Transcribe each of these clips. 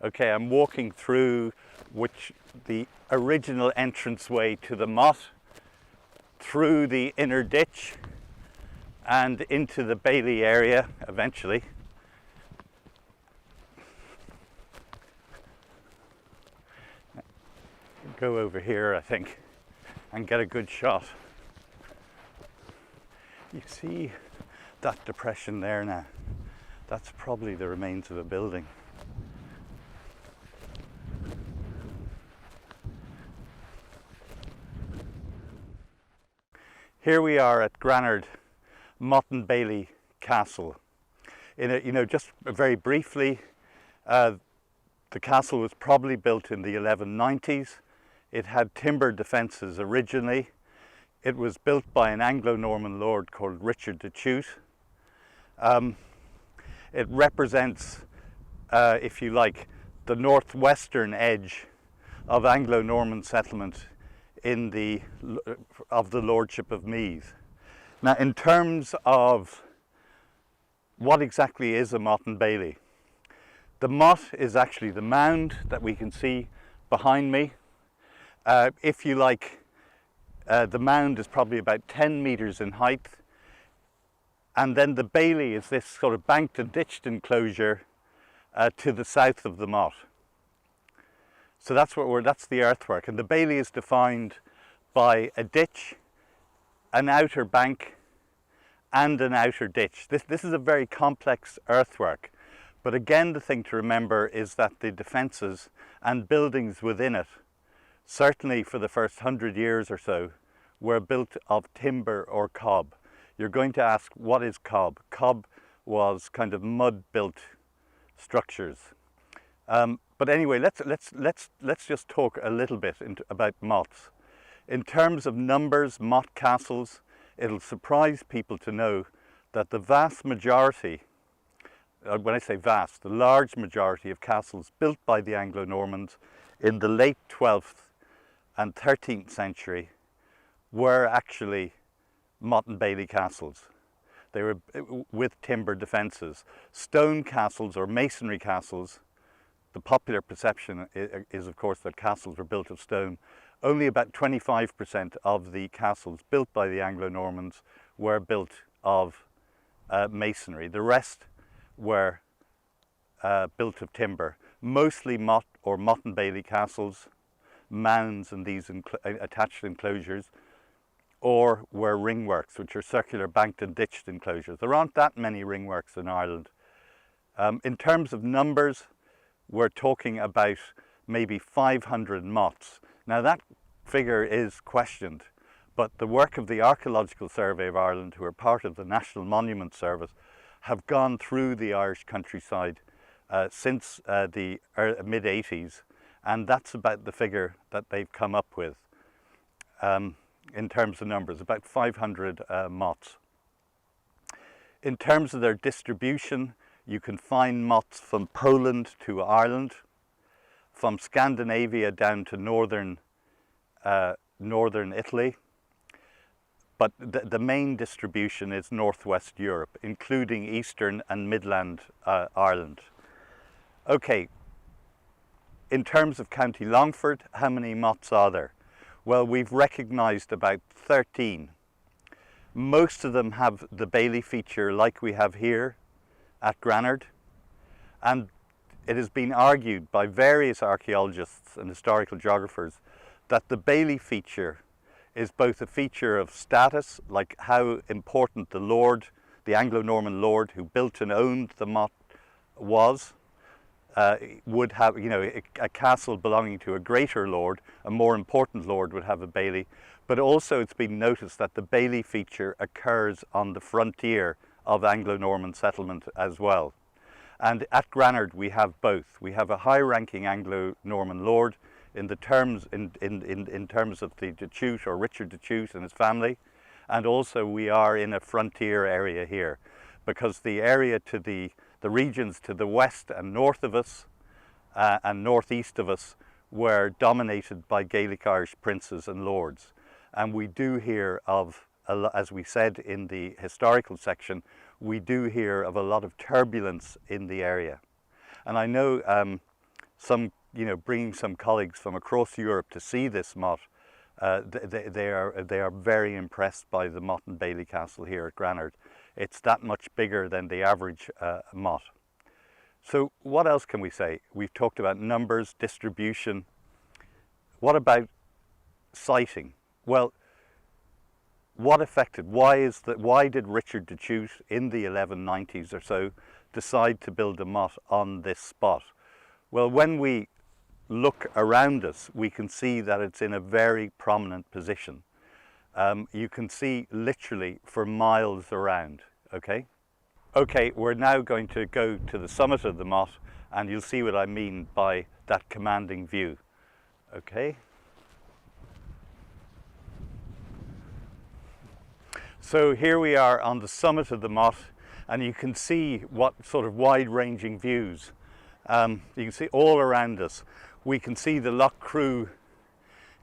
Okay, I'm walking through the original entranceway to the Mosque, through the inner ditch and into the Bailey area eventually. Go over here, I think, and get a good shot. You see that depression there now? That's probably the remains of a building. Here we are at Granard, Motte Bailey Castle. Just very briefly, the castle was probably built in the 1190s. It had timber defences originally. It was built by an Anglo-Norman lord called Richard de Chute. It represents, if you like, the northwestern edge of Anglo-Norman settlement of the Lordship of Meath. Now, in terms of what exactly is a Motte Bailey, the motte is actually the mound that we can see behind me. If you like, the mound is probably about 10 metres in height, and then the bailey is this sort of banked and ditched enclosure to the south of the motte. So that's the earthwork, and the bailey is defined by a ditch, an outer bank, and an outer ditch. This is a very complex earthwork, but again, the thing to remember is that the defences and buildings within it, certainly for the first 100 years or so, were built of timber or cob. You're going to ask, what is cob? Cob was kind of mud-built structures. But anyway, let's just talk a little bit about mottes. In terms of numbers, motte castles, it'll surprise people to know that the vast majority, when I say vast, the large majority of castles built by the Anglo-Normans in the late 12th and 13th century were actually Motte Bailey castles. They were with timber defences. Stone castles or masonry castles, the popular perception is of course that castles were built of stone. Only about 25% of the castles built by the Anglo-Normans were built of masonry. The rest were built of timber, mostly motte or Motte Bailey castles, mounds and these attached enclosures, or were ringworks, which are circular banked and ditched enclosures. There aren't that many ringworks in Ireland. In terms of numbers, we're talking about maybe 500 mottes. Now that figure is questioned, but the work of the Archaeological Survey of Ireland, who are part of the National Monument Service, have gone through the Irish countryside since the mid-80s, and that's about the figure that they've come up with in terms of numbers, about 500 mottes. In terms of their distribution, you can find mottes from Poland to Ireland, from Scandinavia down to northern Italy, but the main distribution is northwest Europe, including eastern and midland Ireland. Okay, in terms of County Longford, how many mottes are there? Well, we've recognised about 13. Most of them have the bailey feature like we have here at Granard, and it has been argued by various archaeologists and historical geographers that the bailey feature is both a feature of status, like how important the lord, the Anglo-Norman lord who built and owned the motte was, would have, a castle belonging to a greater lord, a more important lord would have a bailey, but also it's been noticed that the bailey feature occurs on the frontier of Anglo-Norman settlement as well. And at Granard we have both. We have a high-ranking Anglo-Norman lord in terms of the de Chute or Richard de Chute and his family, and also we are in a frontier area here, because the area to the regions to the west and north of us and northeast of us were dominated by Gaelic Irish princes and lords. And we do hear of, as we said in the historical section, we do hear of a lot of turbulence in the area. And I know bringing some colleagues from across Europe to see this motte, they are very impressed by the Motte and Bailey Castle here at Granard. It's that much bigger than the average motte. So what else can we say? We've talked about numbers, distribution. What about siting? Well, what affected? Why did Richard de Chute in the 1190s or so decide to build a motte on this spot? Well, when we look around us, we can see that it's in a very prominent position. You can see literally for miles around, okay? Okay, we're now going to go to the summit of the motte and you'll see what I mean by that commanding view, okay? So here we are on the summit of the motte and you can see what sort of wide-ranging views. You can see all around us. We can see the Loch Crew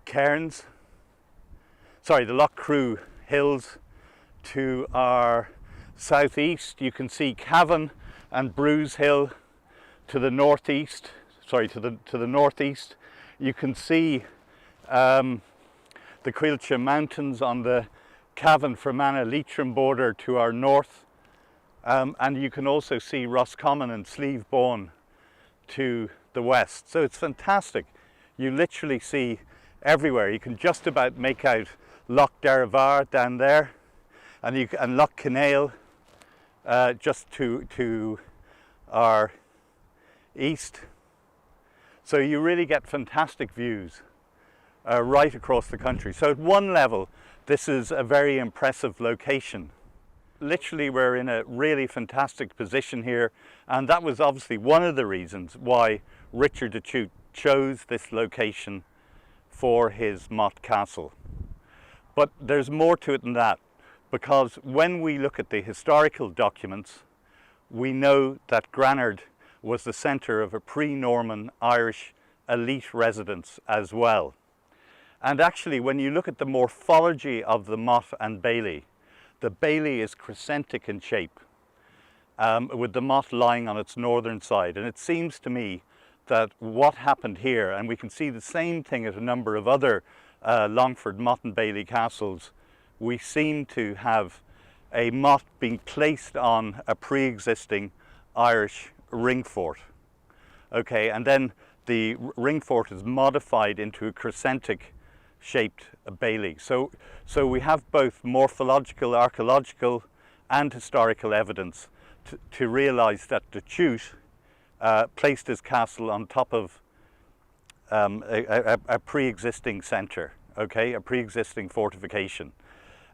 cairns, the Loch Crew hills to our southeast. You can see Cavan and Bruce Hill to the northeast, to the northeast. You can see the Cuilcha Mountains on the Cavan Fermanagh Leitrim border to our north. And you can also see Roscommon and Slieve Bawn to the west. So it's fantastic. You literally see everywhere. You can just about make out Loch Derrivar down there and Loch Kinnail just to our east. So you really get fantastic views right across the country. So at one level, this is a very impressive location. Literally, we're in a really fantastic position here, and that was obviously one of the reasons why Richard de Chute chose this location for his motte castle. But there's more to it than that, because when we look at the historical documents, we know that Granard was the centre of a pre-Norman Irish elite residence as well. And actually, when you look at the morphology of the Motte and Bailey, the Bailey is crescentic in shape, with the Motte lying on its northern side. And it seems to me that what happened here, and we can see the same thing at a number of other Longford Motte and Bailey castles, we seem to have a motte being placed on a pre-existing Irish ring fort. Okay, and then the ring fort is modified into a crescentic shaped Bailey. So we have both morphological, archaeological and historical evidence to realise that de Chute placed his castle on top of a pre-existing centre, okay, a pre-existing fortification.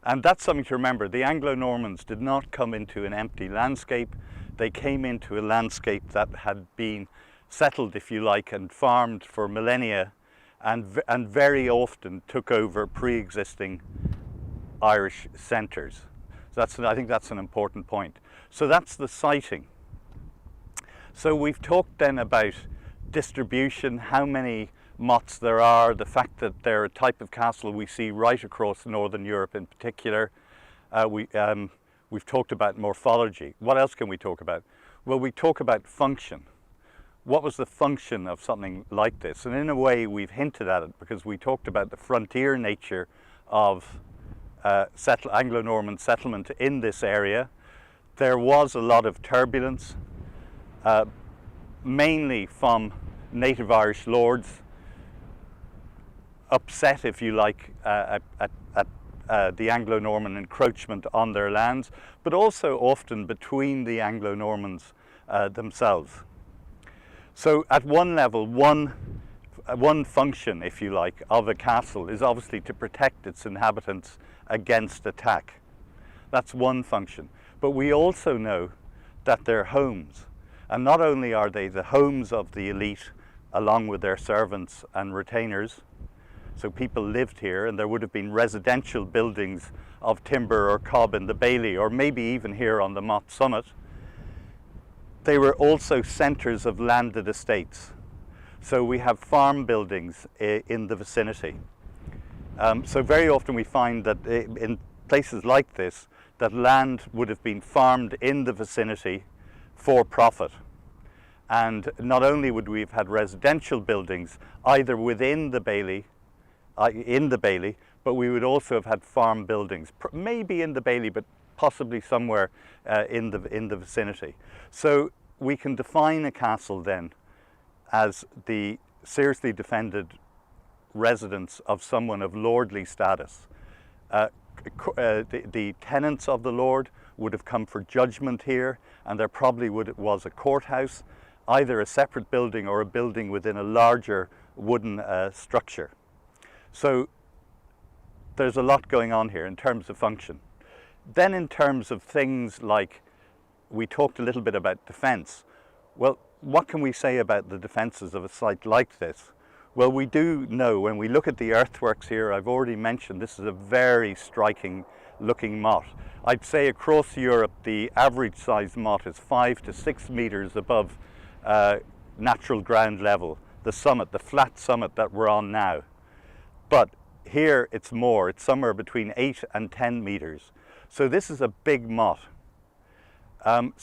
And that's something to remember. The Anglo-Normans did not come into an empty landscape. They came into a landscape that had been settled, if you like, and farmed for millennia, and very often took over pre-existing Irish centres. So I think that's an important point. So that's the siting. So we've talked then about distribution, how many mottes there are, the fact that they're a type of castle we see right across Northern Europe in particular. We've talked about morphology. What else can we talk about? Well, we talk about function. What was the function of something like this? And in a way, we've hinted at it because we talked about the frontier nature of Anglo-Norman settlement in this area. There was a lot of turbulence, mainly from native Irish lords, upset, if you like, at the Anglo-Norman encroachment on their lands, but also often between the Anglo-Normans themselves. So at one level, one function, if you like, of a castle is obviously to protect its inhabitants against attack. That's one function. But we also know that they're homes. And not only are they the homes of the elite, along with their servants and retainers, so people lived here, and there would have been residential buildings of timber or cob in the Bailey, or maybe even here on the Motte summit. They were also centres of landed estates. So we have farm buildings in the vicinity. So very often we find that in places like this, that land would have been farmed in the vicinity for profit. And not only would we have had residential buildings either within the bailey, but we would also have had farm buildings, maybe in the bailey, but possibly somewhere in the vicinity. So we can define a castle then as the seriously defended residence of someone of lordly status. The tenants of the lord would have come for judgment here, and there probably was a courthouse, either a separate building or a building within a larger wooden structure. So there's a lot going on here in terms of function. Then in terms of things like, we talked a little bit about defence. Well, what can we say about the defences of a site like this? Well, we do know when we look at the earthworks here, I've already mentioned this is a very striking looking motte. I'd say across Europe the average size motte is 5 to 6 metres above natural ground level, the summit, the flat summit that we're on now. But here it's more, it's somewhere between 8 and 10 metres. So this is a big motte. And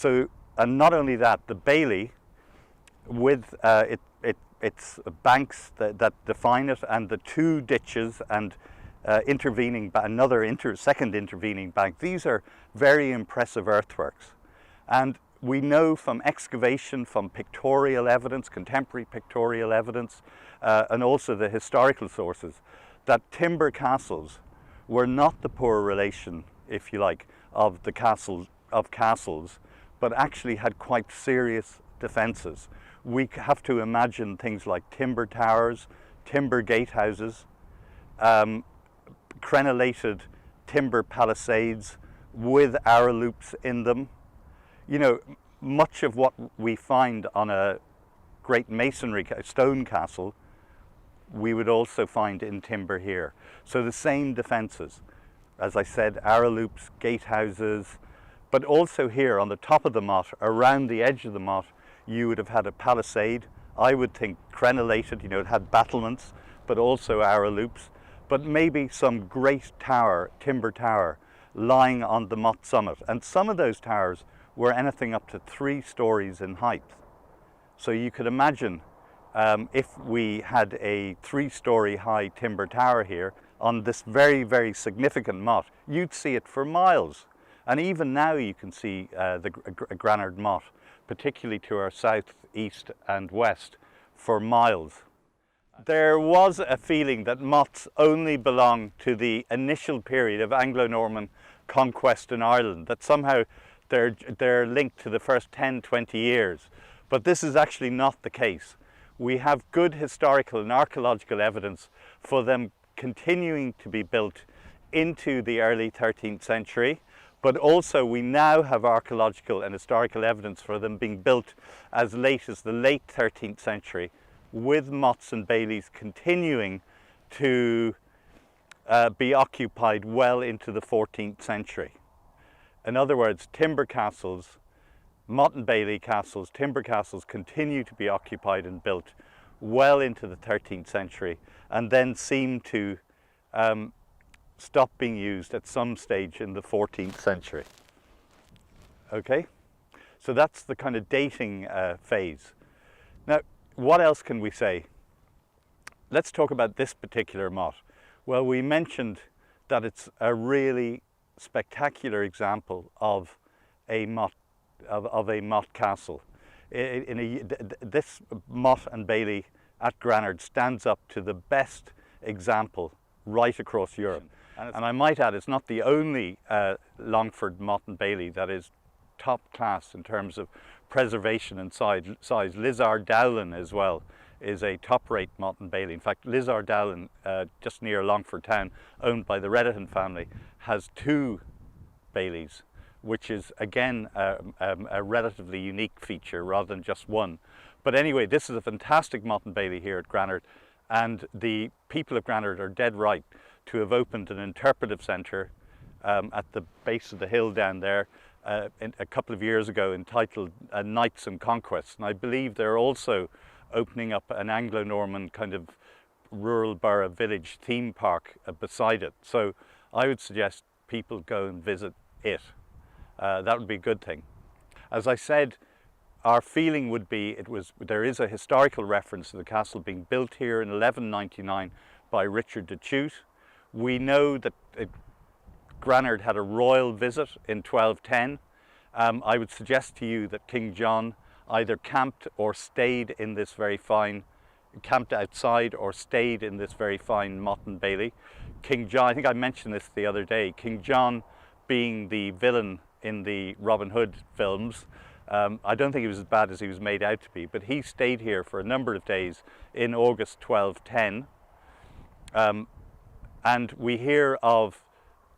not only that, the bailey with its banks that define it, and the two ditches and second intervening bank, these are very impressive earthworks. And we know from excavation, from pictorial evidence, contemporary pictorial evidence, and also the historical sources, that timber castles were not the poor relation, if you like, of the castles, but actually had quite serious defences. We have to imagine things like timber towers, timber gatehouses, crenellated timber palisades with arrow loops in them. You know, much of what we find on a great masonry stone castle, we would also find in timber here. So the same defences, as I said, arrow loops, gatehouses, but also here on the top of the motte, around the edge of the motte, you would have had a palisade. I would think crenellated, you know, it had battlements, but also arrow loops, but maybe some great tower, timber tower, lying on the motte summit. And some of those towers were anything up to 3 stories in height. So you could imagine if we had a 3-story high timber tower here on this very, very significant motte, you'd see it for miles. And even now you can see the Granard motte, particularly to our south, east and west, for miles. There was a feeling that mottes only belong to the initial period of Anglo-Norman conquest in Ireland, that somehow they're linked to the first 10, 20 years. But this is actually not the case. We have good historical and archaeological evidence for them continuing to be built into the early 13th century, but also we now have archaeological and historical evidence for them being built as late as the late 13th century, with mottes and baileys continuing to be occupied well into the 14th century. In other words, timber castles, motte and bailey castles, timber castles continue to be occupied and built well into the 13th century, and then seem to stop being used at some stage in the 14th century. Okay, so that's the kind of dating phase. Now, what else can we say? Let's talk about this particular motte. Well, we mentioned that it's a really spectacular example of a motte castle. This motte and bailey at Granard stands up to the best example right across Europe. And I might add, it's not the only Longford motte and bailey that is top class in terms of preservation and size. Lizard Dowlin as well is a top-rate motte and bailey. In fact, Lizard Dowlin, just near Longford town, owned by the Redditon family, has 2 baileys, which is again a relatively unique feature rather than just one. But anyway, this is a fantastic motte and bailey here at Granard, and the people of Granard are dead right to have opened an interpretive centre at the base of the hill down there a couple of years ago, entitled Knights and Conquests. And I believe they're also opening up an Anglo-Norman kind of rural borough village theme park beside it. So I would suggest people go and visit it. That would be a good thing. As I said, our feeling would be there is a historical reference to the castle being built here in 1199 by Richard de Chute. We know that Granard had a royal visit in 1210. I would suggest to you that King John either camped outside or stayed in this very fine Motte Bailey. King John, I think I mentioned this the other day, King John being the villain in the Robin Hood films, I don't think he was as bad as he was made out to be, but he stayed here for a number of days in August 1210. And we hear of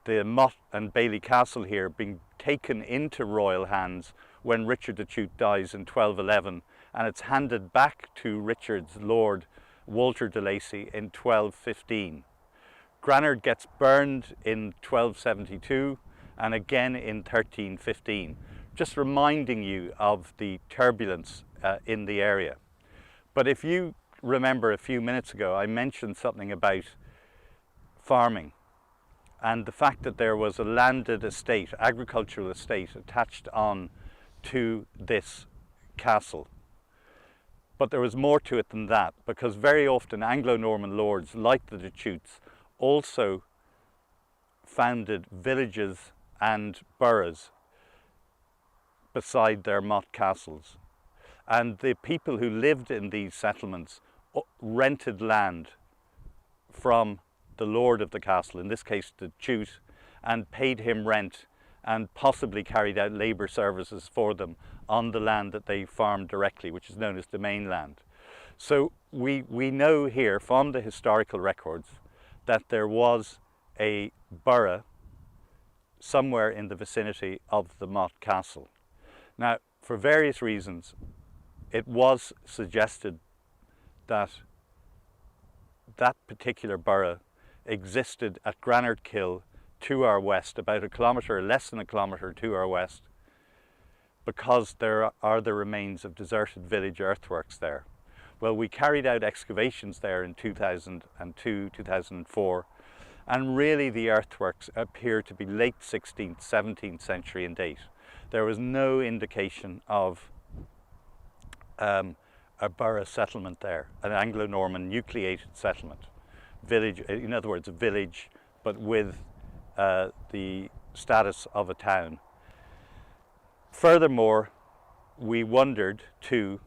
the Motte and Bailey Castle here being taken into royal hands when Richard de Chute dies in 1211, and it's handed back to Richard's lord Walter de Lacy in 1215. Granard gets burned in 1272 and again in 1315, just reminding you of the turbulence in the area. But if you remember a few minutes ago, I mentioned something about farming and the fact that there was a landed estate, agricultural estate, attached on to this castle. But there was more to it than that, because very often Anglo-Norman lords, like the de Chutes, also founded villages and boroughs beside their motte castles. And the people who lived in these settlements rented land from the lord of the castle, in this case the Chute, and paid him rent and possibly carried out labour services for them on the land that they farmed directly, which is known as domain land. So we know here from the historical records that there was a borough somewhere in the vicinity of the Motte Castle. Now, for various reasons, it was suggested that that particular borough existed at Granard Kill to our west, about a kilometre, less than a kilometre to our west, because there are the remains of deserted village earthworks there. Well, we carried out excavations there in 2002, 2004, and really the earthworks appear to be late 16th, 17th century in date. There was no indication of a borough settlement there, an Anglo-Norman nucleated settlement. Village, in other words, a village, but with the status of a town. Furthermore, we wondered too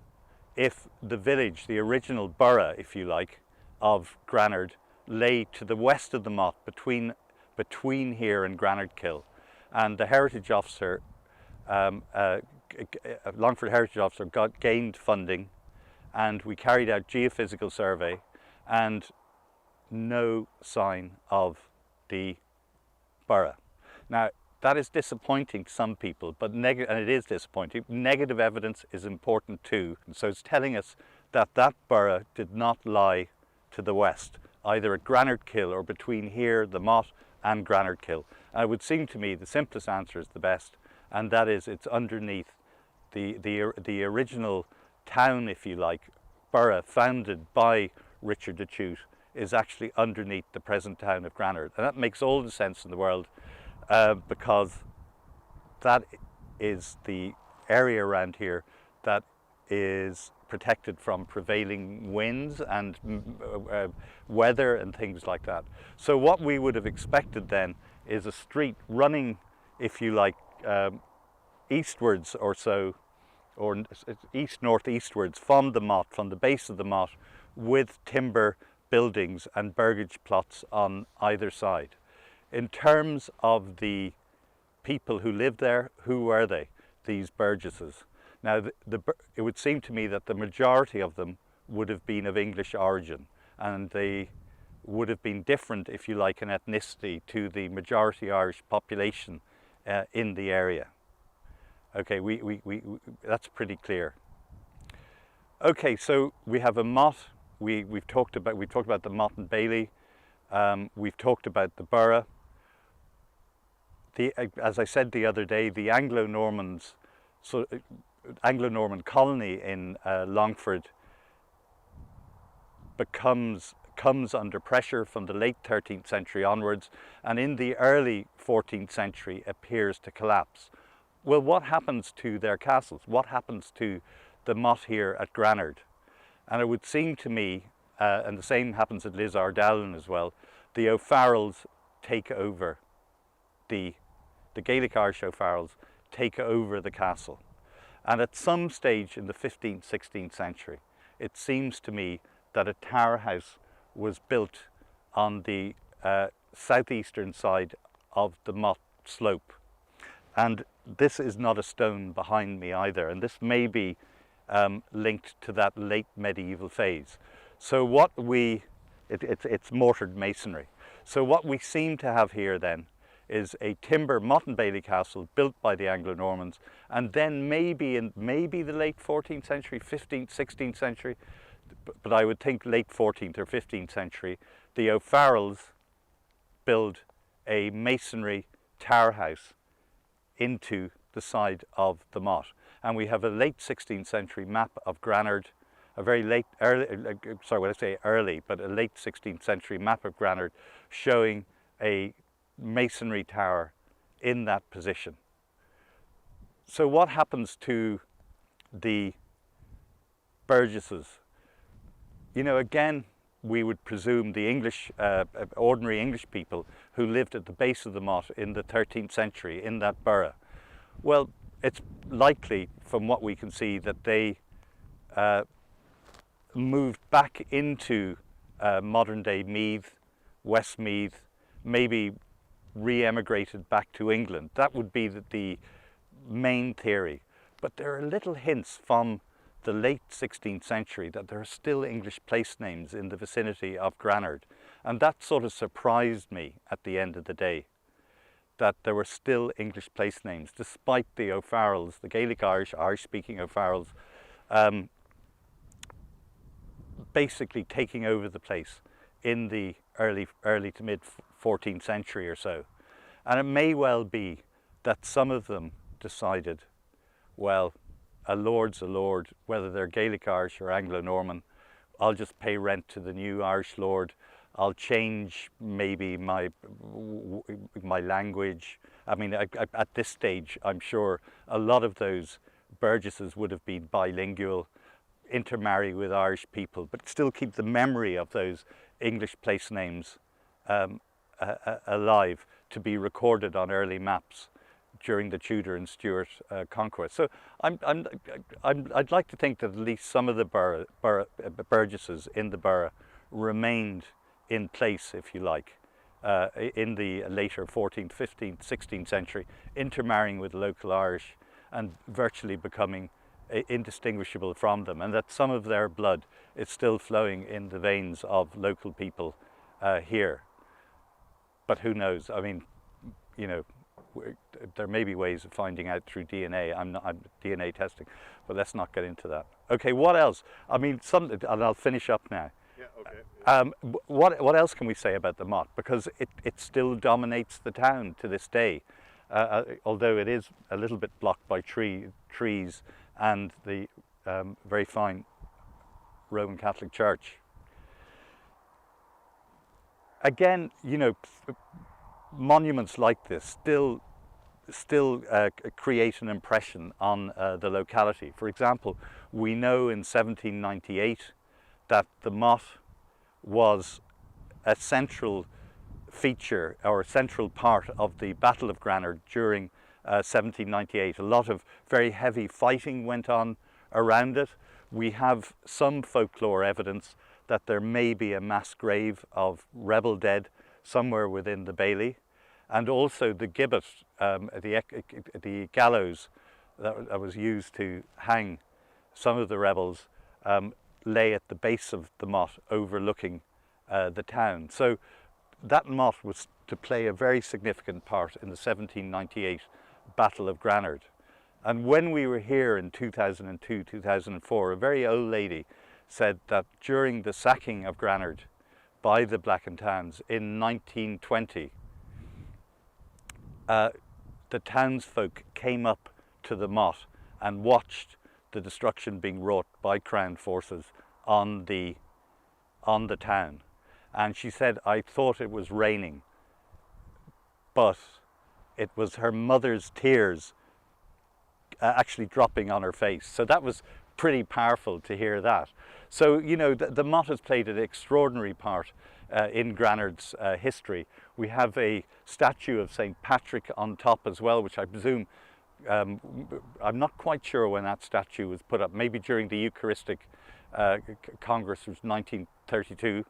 if the village, the original borough, if you like, of Granard lay to the west of the Motte, between here and Granard Kill. And the heritage officer, Longford heritage officer, gained funding, and we carried out geophysical survey, and no sign of the borough. Now, that is disappointing to some people, but and it is disappointing. Negative evidence is important too. And so it's telling us that that borough did not lie to the west, either at Granard Kill or between here, the Motte, and Granard Kill. And it would seem to me the simplest answer is the best, and that is it's underneath the original town, if you like, borough founded by Richard de Chute, is actually underneath the present town of Granard. And that makes all the sense in the world, because that is the area around here that is protected from prevailing winds and weather and things like that. So what we would have expected then is a street running, if you like, eastwards or so, or east-northeastwards from the Motte, from the base of the Motte, with timber buildings and burgage plots on either side. In terms of the people who lived there, who were they, these burgesses? Now, it would seem to me that the majority of them would have been of English origin, and they would have been different, if you like, in ethnicity to the majority Irish population in the area. Okay, that's pretty clear. Okay, so we have a Motte. We've talked about the Motte and Bailey. We've talked about the borough. As I said the other day, the Anglo-Norman colony in Longford comes under pressure from the late 13th century onwards, and in the early 14th century appears to collapse. well, what happens to their castles? What happens to the motte here at Granard? And it would seem to me, and the same happens at Lisardallen as well, the O'Farrells take over, the Gaelic Irish O'Farrells take over the castle. And at some stage in the 15th, 16th century, it seems to me that a tower house was built on the southeastern side of the motte slope. And this is not a stone behind me either, and this may be linked to that late medieval phase. So what it's mortared masonry. So what we seem to have here then is a timber motte and bailey castle built by the Anglo-Normans, and then maybe in the late 14th century, 15th, 16th century, but I would think late 14th or 15th century, the O'Farrells build a masonry tower house into the side of the motte. And we have a late 16th century map of Granard, a very late, early, sorry, when I say early, but a late 16th century map of Granard showing a masonry tower in that position. So what happens to the burgesses? You know, again, we would presume the English, ordinary English people who lived at the base of the motte in the 13th century in that borough. Well, it's likely from what we can see that they moved back into modern day Meath, Westmeath, maybe re-emigrated back to England. That would be the main theory. But there are little hints from the late 16th century that there are still English place names in the vicinity of Granard. And that sort of surprised me at the end of the day, that there were still English place names, despite the O'Farrells, the Gaelic Irish, Irish-speaking O'Farrells, basically taking over the place in the early to mid 14th century or so. And it may well be that some of them decided, well, a lord's a lord, whether they're Gaelic Irish or Anglo-Norman. I'll just pay rent to the new Irish lord. I'll change maybe my language. I mean, at this stage, I'm sure a lot of those burgesses would have been bilingual, intermarry with Irish people, but still keep the memory of those English place names alive to be recorded on early maps during the Tudor and Stuart conquest. So I'd like to think that at least some of the burgesses in the borough remained in place, if you like, in the later 14th, 15th, 16th century, intermarrying with local Irish and virtually becoming indistinguishable from them, and that some of their blood is still flowing in the veins of local people here. But who knows? I mean, you know, there may be ways of finding out through DNA. I'm DNA testing, but let's not get into that. Okay, what else? I mean, and I'll finish up now. Yeah, okay. What else can we say about the motte? Because it still dominates the town to this day, although it is a little bit blocked by trees and the very fine Roman Catholic Church. Again, you know, monuments like this still create an impression on the locality. For example, we know in 1798 that the motte was a central feature or a central part of the Battle of Granard during 1798. A lot of very heavy fighting went on around it. We have some folklore evidence that there may be a mass grave of rebel dead somewhere within the bailey, and also the gibbet, the gallows that was used to hang some of the rebels, lay at the base of the motte overlooking the town. So that motte was to play a very significant part in the 1798 Battle of Granard. And when we were here in 2002, 2004, a very old lady said that during the sacking of Granard by the Black and Tans in 1920, the townsfolk came up to the motte and watched the destruction being wrought by Crown forces on the town. And she said, I thought it was raining, but it was her mother's tears actually dropping on her face. So that was pretty powerful to hear that. So, you know, the motte has played an extraordinary part in Granard's history. We have a statue of St. Patrick on top as well, which I presume, I'm not quite sure when that statue was put up, maybe during the Eucharistic Congress, which was 1932.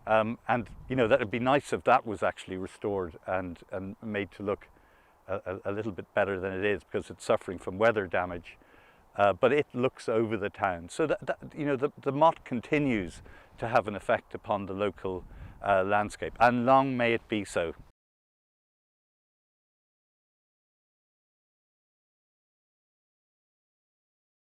And, you know, that would be nice if that was actually restored and made to look a little bit better than it is, because it's suffering from weather damage. But it looks over the town. So that you know, the motte continues to have an effect upon the local landscape, and long may it be so.